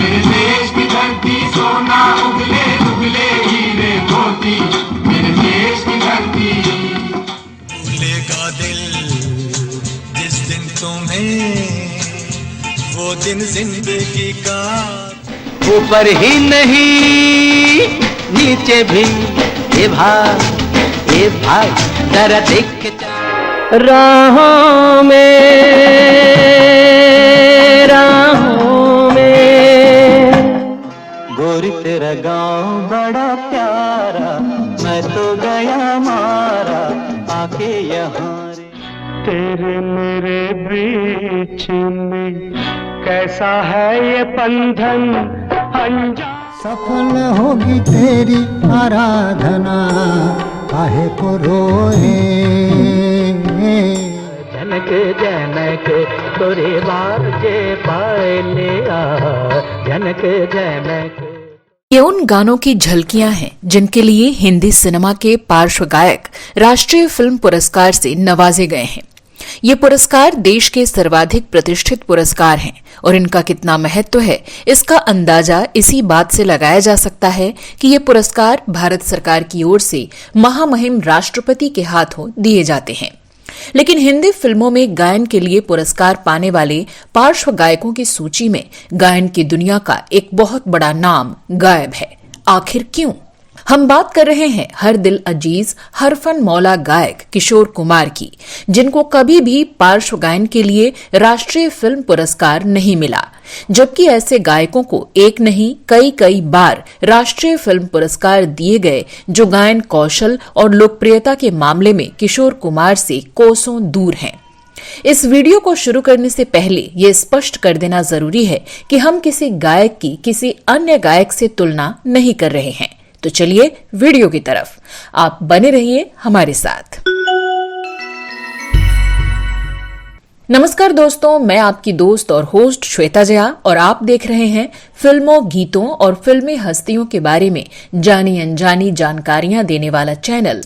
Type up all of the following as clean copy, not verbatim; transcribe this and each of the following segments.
मेरे देश की धरती सोना उगले उगले हीरे मोती, मेरे देश की धरती। भूलेगा दिल जिस दिन तुम्हें, वो दिन जिंदगी का। ऊपर ही नहीं नीचे भी, ये भाई जरा देख राहों में गोरी तेरा गांव बड़ा प्यारा, मैं तो गया मारा आके यहाँ रे। तेरे मेरे बीच में कैसा है ये बंधन अनजान। सफल होगी तेरी आराधना, काहे को रोए। जनक जनक तोरे बाजे पाले आ, जनक जनक। ये उन गानों की झलकियां हैं जिनके लिए हिंदी सिनेमा के पार्श्व गायक राष्ट्रीय फिल्म पुरस्कार से नवाजे गए हैं। ये पुरस्कार देश के सर्वाधिक प्रतिष्ठित पुरस्कार हैं और इनका कितना महत्व है इसका अंदाजा इसी बात से लगाया जा सकता है कि ये पुरस्कार भारत सरकार की ओर से महामहिम राष्ट्रपति के हाथों दिए जाते हैं। लेकिन हिंदी फिल्मों में गायन के लिए पुरस्कार पाने वाले पार्श्व गायकों की सूची में गायन की दुनिया का एक बहुत बड़ा नाम गायब है। आखिर क्यों? हम बात कर रहे हैं हर दिल अजीज हर फन मौला गायक किशोर कुमार की, जिनको कभी भी पार्श्व गायन के लिए राष्ट्रीय फिल्म पुरस्कार नहीं मिला, जबकि ऐसे गायकों को एक नहीं कई बार राष्ट्रीय फिल्म पुरस्कार दिए गए जो गायन कौशल और लोकप्रियता के मामले में किशोर कुमार से कोसों दूर हैं। इस वीडियो को शुरू करने से पहले ये स्पष्ट कर देना जरूरी है कि हम किसी गायक की किसी अन्य गायक से तुलना नहीं कर रहे हैं। तो चलिए वीडियो की तरफ, आप बने रहिए हमारे साथ। नमस्कार दोस्तों, मैं आपकी दोस्त और होस्ट श्वेता जया और आप देख रहे हैं फिल्मों, गीतों और फिल्मी हस्तियों के बारे में जानी अनजानी जानकारियां देने वाला चैनल।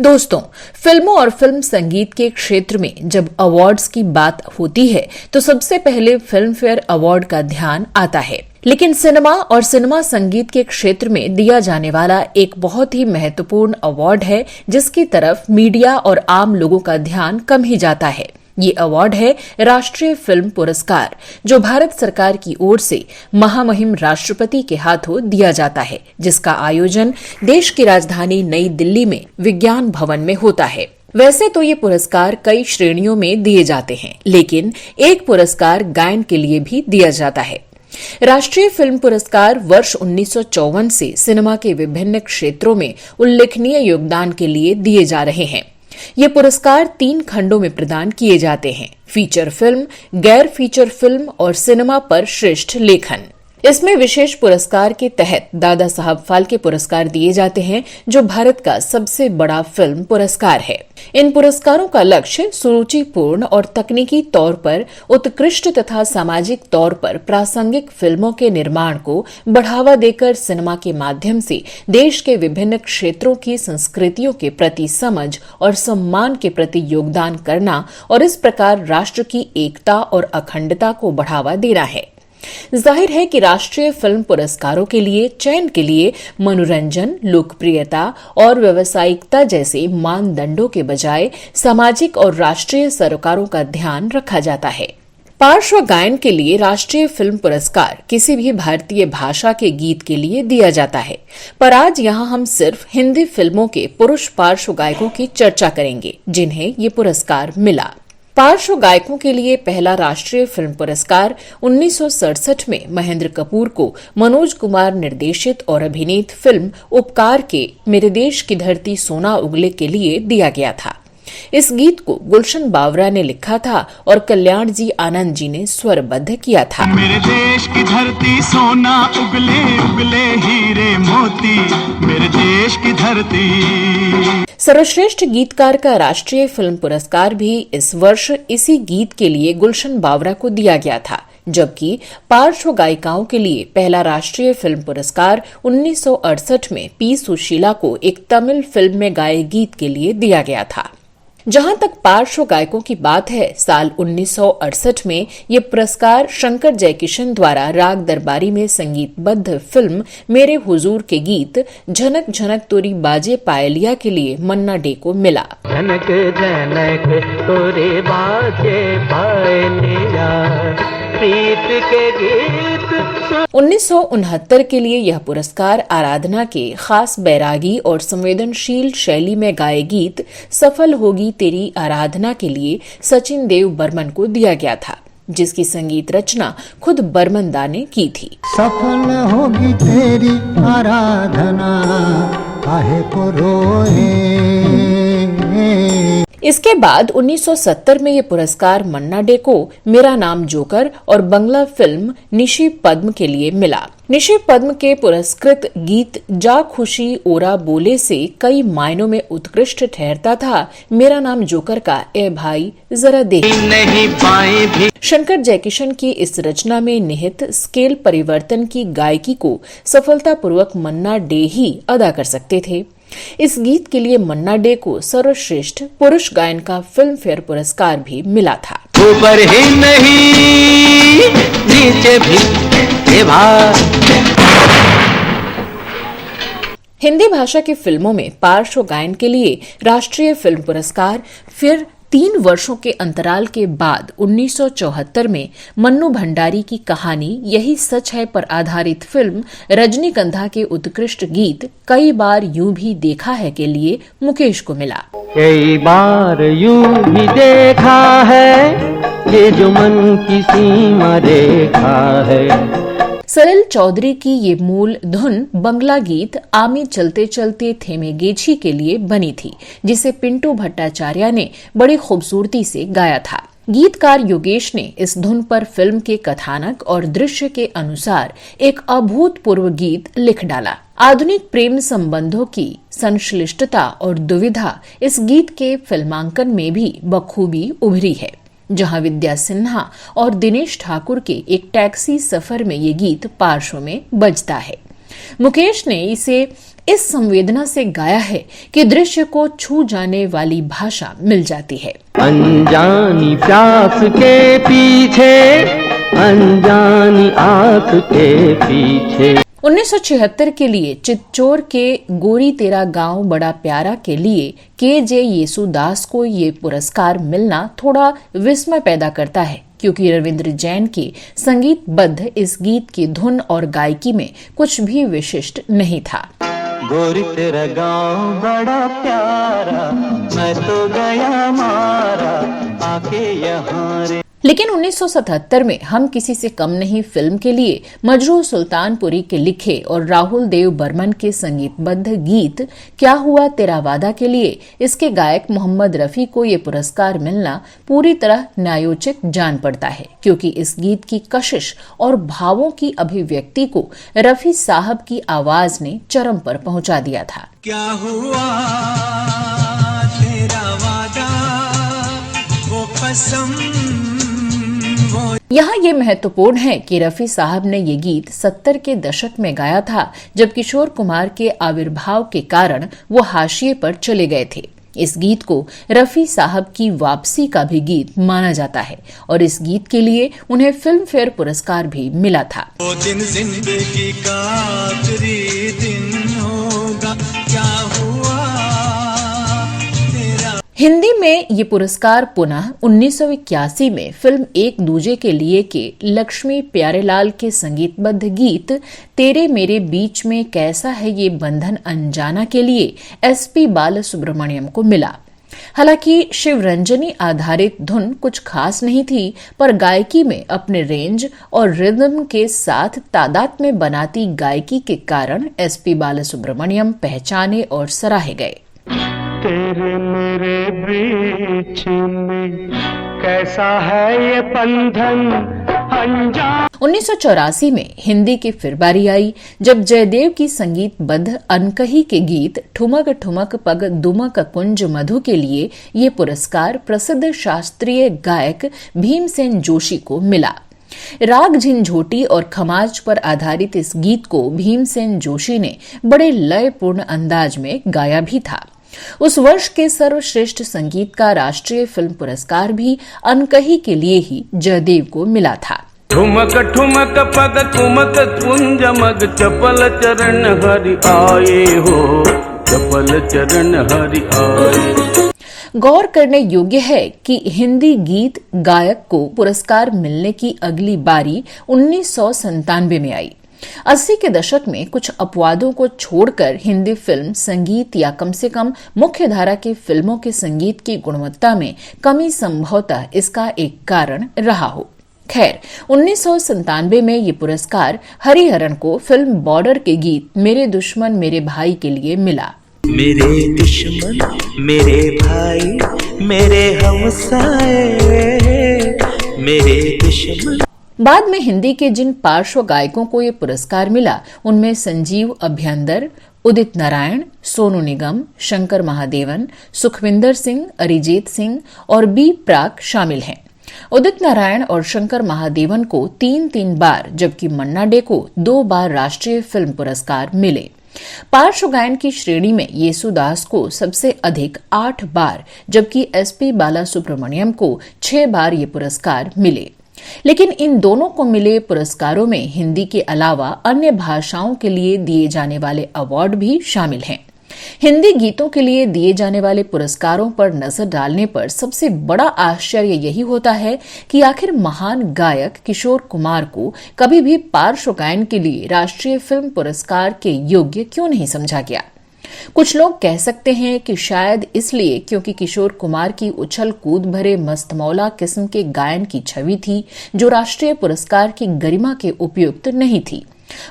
दोस्तों, फिल्मों और फिल्म संगीत के क्षेत्र में जब अवार्ड्स की बात होती है तो सबसे पहले फिल्म फेयर अवार्ड का ध्यान आता है। लेकिन सिनेमा और सिनेमा संगीत के क्षेत्र में दिया जाने वाला एक बहुत ही महत्वपूर्ण अवार्ड है जिसकी तरफ मीडिया और आम लोगों का ध्यान कम ही जाता है। ये अवार्ड है राष्ट्रीय फिल्म पुरस्कार, जो भारत सरकार की ओर से महामहिम राष्ट्रपति के हाथों दिया जाता है, जिसका आयोजन देश की राजधानी नई दिल्ली में विज्ञान भवन में होता है। वैसे तो ये पुरस्कार कई श्रेणियों में दिए जाते हैं, लेकिन एक पुरस्कार गायन के लिए भी दिया जाता है। राष्ट्रीय फिल्म पुरस्कार वर्ष 1954 से सिनेमा के विभिन्न क्षेत्रों में उल्लेखनीय योगदान के लिए दिए जा रहे हैं। ये पुरस्कार 3 खंडों में प्रदान किए जाते हैं: फीचर फिल्म, गैर फीचर फिल्म और सिनेमा पर श्रेष्ठ लेखन। इसमें विशेष पुरस्कार के तहत दादा साहब फाल्के पुरस्कार दिए जाते हैं, जो भारत का सबसे बड़ा फिल्म पुरस्कार है। इन पुरस्कारों का लक्ष्य सुरुचिपूर्ण और तकनीकी तौर पर उत्कृष्ट तथा सामाजिक तौर पर प्रासंगिक फिल्मों के निर्माण को बढ़ावा देकर सिनेमा के माध्यम से देश के विभिन्न क्षेत्रों की संस्कृतियों के प्रति समझ और सम्मान के प्रति योगदान करना और इस प्रकार राष्ट्र की एकता और अखंडता को बढ़ावा देना है। जाहिर है कि राष्ट्रीय फिल्म पुरस्कारों के लिए चयन के लिए मनोरंजन, लोकप्रियता और व्यावसायिकता जैसे मानदंडों के बजाय सामाजिक और राष्ट्रीय सरोकारों का ध्यान रखा जाता है। पार्श्व गायन के लिए राष्ट्रीय फिल्म पुरस्कार किसी भी भारतीय भाषा के गीत के लिए दिया जाता है, पर आज यहाँ हम सिर्फ हिंदी फिल्मों के पुरुष पार्श्व गायकों की चर्चा करेंगे जिन्हें ये पुरस्कार मिला। पार्श्व गायकों के लिए पहला राष्ट्रीय फिल्म पुरस्कार 1967 में महेंद्र कपूर को मनोज कुमार निर्देशित और अभिनीत फिल्म उपकार के मेरे देश की धरती सोना उगले के लिए दिया गया था। इस गीत को गुलशन बावरा ने लिखा था और कल्याण जी आनंद जी ने स्वरबद्ध किया था। मेरे देश की धरती सोना उगले उगले हीरे मोती, मेरे देश की धरती। सर्वश्रेष्ठ गीतकार का राष्ट्रीय फिल्म पुरस्कार भी इस वर्ष इसी गीत के लिए गुलशन बावरा को दिया गया था, जबकि पार्श्व गायिकाओं के लिए पहला राष्ट्रीय फिल्म पुरस्कार 1968 में पी सुशीला को एक तमिल फिल्म में गाए गीत के लिए दिया गया था। जहां तक पार्श्व गायकों की बात है, साल 1968 में ये पुरस्कार शंकर जयकिशन द्वारा राग दरबारी में संगीतबद्ध फिल्म मेरे हुजूर के गीत झनक झनक तोरी बाजे पायलिया के लिए मन्ना डे को मिला। झनक झनक तोरे बाजे पायलिया प्रीत के गीत। 1969 के लिए यह पुरस्कार आराधना के खास बैरागी और संवेदनशील शैली में गाए गीत सफल होगी तेरी आराधना के लिए सचिन देव बर्मन को दिया गया था, जिसकी संगीत रचना खुद बर्मन दा ने की थी। सफल होगी तेरी आराधना काहे को रोए। इसके बाद 1970 में ये पुरस्कार मन्ना डे को मेरा नाम जोकर और बंगला फिल्म निशी पद्म के लिए मिला। निशी पद्म के पुरस्कृत गीत जा खुशी ओरा बोले से कई मायनों में उत्कृष्ट ठहरता था मेरा नाम जोकर का ए भाई जरा देख नहीं पाए भी। शंकर जयकिशन की इस रचना में निहित स्केल परिवर्तन की गायकी को सफलतापूर्वक मन्ना डे ही अदा कर सकते थे। इस गीत के लिए मन्ना डे को सर्वश्रेष्ठ पुरुष गायन का फिल्म फेयर पुरस्कार भी मिला था। ऊपर ही नहीं नीचे भी हिंदी भाषा की फिल्मों में पार्श्व गायन के लिए राष्ट्रीय फिल्म पुरस्कार फिर 3 वर्षों के अंतराल के बाद 1974 में मन्नू भंडारी की कहानी यही सच है पर आधारित फिल्म रजनीगंधा के उत्कृष्ट गीत कई बार यूं भी देखा है के लिए मुकेश को मिला। कई बार यूं भी देखा है ये जो मन की सीमा रेखा है। सलिल चौधरी की ये मूल धुन बंगला गीत आमी चलते चलते थेमे गेछी के लिए बनी थी, जिसे पिंटू भट्टाचार्य ने बड़ी खूबसूरती से गाया था। गीतकार योगेश ने इस धुन पर फिल्म के कथानक और दृश्य के अनुसार एक अभूतपूर्व गीत लिख डाला। आधुनिक प्रेम संबंधों की संश्लिष्टता और दुविधा इस गीत के फिल्मांकन में भी बखूबी उभरी है, जहां विद्या सिन्हा और दिनेश ठाकुर के एक टैक्सी सफर में ये गीत पार्श्व में बजता है। मुकेश ने इसे इस संवेदना से गाया है कि दृश्य को छू जाने वाली भाषा मिल जाती है। अनजानी प्यास के पीछे अनजानी आस के पीछे। 1976 के लिए चित्चौर के गोरी तेरा गांव बड़ा प्यारा के लिए के.जे. येसुदास को ये पुरस्कार मिलना थोड़ा विस्मय पैदा करता है, क्योंकि रविंद्र जैन के संगीतबद्ध इस गीत की धुन और गायकी में कुछ भी विशिष्ट नहीं था। गोरी तेरा गांव बड़ा प्यारा मैं तो गया मारा आके यहाँ रे। लेकिन 1977 में हम किसी से कम नहीं फिल्म के लिए मजरूह सुल्तानपुरी के लिखे और राहुल देव बर्मन के संगीतबद्ध गीत क्या हुआ तेरा वादा के लिए इसके गायक मोहम्मद रफी को ये पुरस्कार मिलना पूरी तरह न्यायोचित जान पड़ता है, क्योंकि इस गीत की कशिश और भावों की अभिव्यक्ति को रफी साहब की आवाज ने चरम पर पहुंचा दिया था। क्या हुआ तेरा वादा वो कसम। यहाँ ये महत्वपूर्ण है कि रफी साहब ने ये गीत 70 के दशक में गाया था, जब किशोर कुमार के आविर्भाव के कारण वो हाशिए पर चले गए थे। इस गीत को रफी साहब की वापसी का भी गीत माना जाता है और इस गीत के लिए उन्हें फिल्म फेयर पुरस्कार भी मिला था। वो दिन जिंदगी का आखिरी दिन होगा क्या हुआ। हिंदी में ये पुरस्कार पुनः 1981 में फिल्म एक दूजे के लिए के लक्ष्मी प्यारेलाल के संगीतबद्ध गीत तेरे मेरे बीच में कैसा है ये बंधन अनजाना के लिए एसपी बालसुब्रमण्यम को मिला। हालांकि शिवरंजनी आधारित धुन कुछ खास नहीं थी, पर गायकी में अपने रेंज और रिदम के साथ तादाद में बनाती गायकी के कारण एसपी बालसुब्रमण्यम पहचाने और सराहे गए। तेरे मेरे बीच में कैसा है ये बंधन अनजान। 1984 में हिंदी की फिर बारी आई, जब जयदेव की संगीतबद्ध अनकही के गीत ठुमक ठुमक पग दुमक कुंज मधु के लिए ये पुरस्कार प्रसिद्ध शास्त्रीय गायक भीमसेन जोशी को मिला। राग झिंझोटी और खमाज पर आधारित इस गीत को भीमसेन जोशी ने बड़े लयपूर्ण अंदाज में गाया भी था। उस वर्ष के सर्वश्रेष्ठ संगीत का राष्ट्रीय फिल्म पुरस्कार भी अनकही के लिए ही जयदेव को मिला था। ठुमक ठुमक पग कुमक कुंज मग चपल चरण हरि आए हो, चपल चरण हरि आए। गौर करने योग्य है कि हिंदी गीत गायक को पुरस्कार मिलने की अगली बारी 1997 में आई। 80 के दशक में कुछ अपवादों को छोड़कर हिंदी फिल्म संगीत या कम से कम मुख्य धारा की फिल्मों के संगीत की गुणवत्ता में कमी संभवतः इसका एक कारण रहा हो। खैर, 1997 में ये पुरस्कार हरिहरन को फिल्म बॉर्डर के गीत मेरे दुश्मन मेरे भाई के लिए मिला। मेरे दुश्मन मेरे भाई मेरे हमसाए, मेरे दुश्मन। बाद में हिंदी के जिन पार्श्व गायकों को ये पुरस्कार मिला उनमें संजीव अभ्यंकर, उदित नारायण, सोनू निगम, शंकर महादेवन, सुखविंदर सिंह, अरिजीत सिंह और बी प्राक शामिल हैं। उदित नारायण और शंकर महादेवन को 3 बार जबकि मन्ना डे को 2 बार राष्ट्रीय फिल्म पुरस्कार मिले। पार्श्व गायन की श्रेणी में येसुदास को सबसे अधिक 8 बार जबकि एसपी बालासुब्रमण्यम को 6 बार ये पुरस्कार मिले। लेकिन इन दोनों को मिले पुरस्कारों में हिंदी के अलावा अन्य भाषाओं के लिए दिए जाने वाले अवार्ड भी शामिल हैं। हिंदी गीतों के लिए दिए जाने वाले पुरस्कारों पर नजर डालने पर सबसे बड़ा आश्चर्य यही होता है कि आखिर महान गायक किशोर कुमार को कभी भी पार्श्व गायन के लिए राष्ट्रीय फिल्म पुरस्कार के योग्य क्यों नहीं समझा गया। कुछ लोग कह सकते हैं कि शायद इसलिए क्योंकि किशोर कुमार की उछल कूद भरे मस्तमौला किस्म के गायन की छवि थी जो राष्ट्रीय पुरस्कार की गरिमा के उपयुक्त नहीं थी।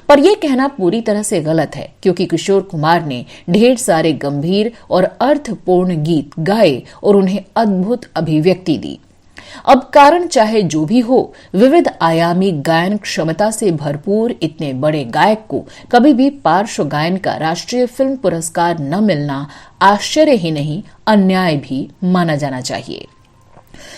पर यह कहना पूरी तरह से गलत है क्योंकि किशोर कुमार ने ढेर सारे गंभीर और अर्थपूर्ण गीत गाए और उन्हें अद्भुत अभिव्यक्ति दी। अब कारण चाहे जो भी हो, विविध आयामी गायन क्षमता से भरपूर इतने बड़े गायक को कभी भी पार्श्व गायन का राष्ट्रीय फिल्म पुरस्कार न मिलना आश्चर्य ही नहीं, अन्याय भी माना जाना चाहिए।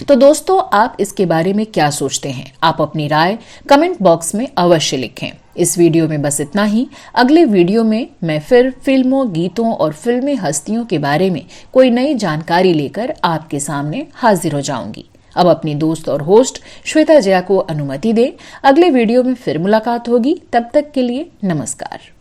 तो दोस्तों, आप इसके बारे में क्या सोचते हैं? आप अपनी राय कमेंट बॉक्स में अवश्य लिखें। इस वीडियो में बस इतना ही। अगले वीडियो में मैं फिर फिल्मों, गीतों और फिल्मी हस्तियों के बारे में कोई नई जानकारी लेकर आपके सामने हाजिर हो जाऊंगी। अब अपनी दोस्त और होस्ट श्वेता जया को अनुमति दें। अगले वीडियो में फिर मुलाकात होगी। तब तक के लिए नमस्कार।